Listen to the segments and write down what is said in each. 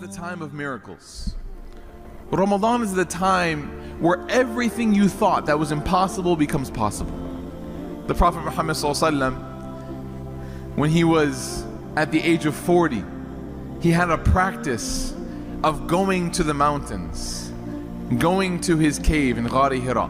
the time of miracles. Ramadan is the time where everything you thought that was impossible becomes possible. The Prophet Muhammad ﷺ, when he was at the age of 40, he had a practice of going to the mountains, going to his cave in Ghari Hira,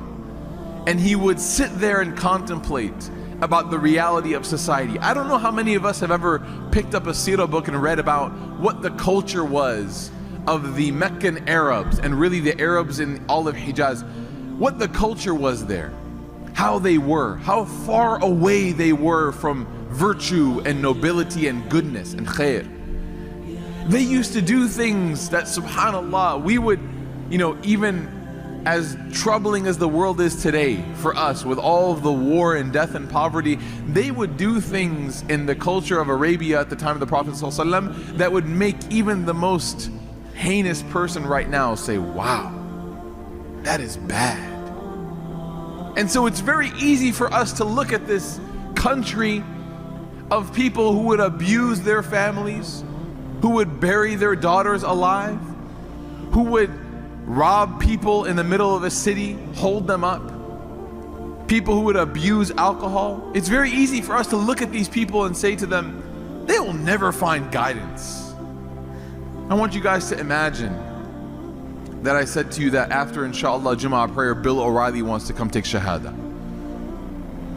and he would sit there and contemplate about the reality of society. I don't know how many of us have ever picked up a seerah book and read about what the culture was of the Meccan Arabs, and really the Arabs in all of Hijaz, what the culture was there, how they were, how far away they were from virtue and nobility and goodness and khair. They used to do things that, subhanallah, we would, even as troubling as the world is today for us, with all of the war and death and poverty, they would do things in the culture of Arabia at the time of the Prophet ﷺ that would make even the most heinous person right now say, wow, that is bad. And so it's very easy for us to look at this country of people who would abuse their families, who would bury their daughters alive, who would rob people in the middle of a city, hold them up, people who would abuse alcohol. It's very easy for us to look at these people and say to them, they will never find guidance. I want you guys to imagine that I said to you that after inshallah Jumu'ah prayer, Bill O'Reilly wants to come take Shahada.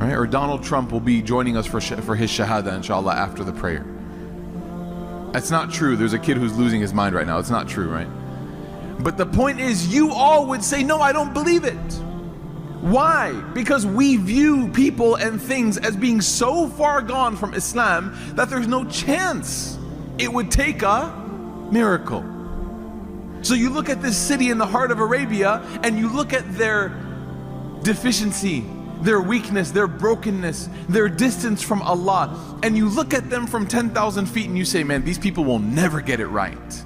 Right? Or Donald Trump will be joining us for his Shahada inshallah after the prayer. That's not true. There's a kid who's losing his mind right now. It's not true, right? But the point is, you all would say, no, I don't believe it. Why? Because we view people and things as being so far gone from Islam that there's no chance it would take a miracle. So you look at this city in the heart of Arabia and you look at their deficiency, their weakness, their brokenness, their distance from Allah, and you look at them from 10,000 feet and you say, man, these people will never get it right.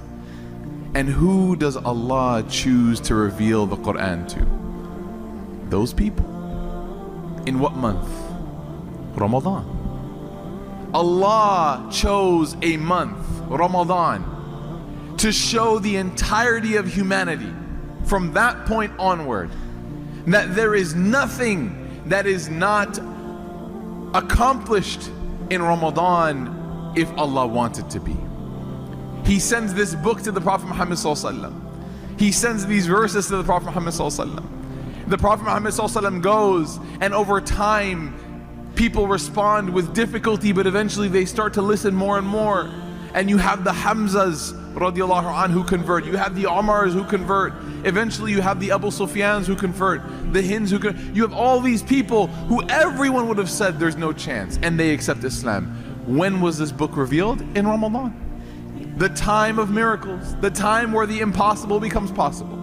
And who does Allah choose to reveal the Quran to? Those people. In what month? Ramadan. Allah chose a month, Ramadan, to show the entirety of humanity from that point onward that there is nothing that is not accomplished in Ramadan if Allah wanted to be. He sends this book to the Prophet Muhammad ﷺ. He sends these verses to the Prophet Muhammad ﷺ. The Prophet Muhammad ﷺ goes, and over time people respond with difficulty, but eventually they start to listen more and more. And you have the Hamzas radiallahu anhu who convert, you have the Umars who convert, eventually you have the Abu Sufyans who convert, the Hinds who convert. You have all these people who everyone would have said there's no chance, and they accept Islam. When was this book revealed? In Ramadan. The time of miracles, the time where the impossible becomes possible.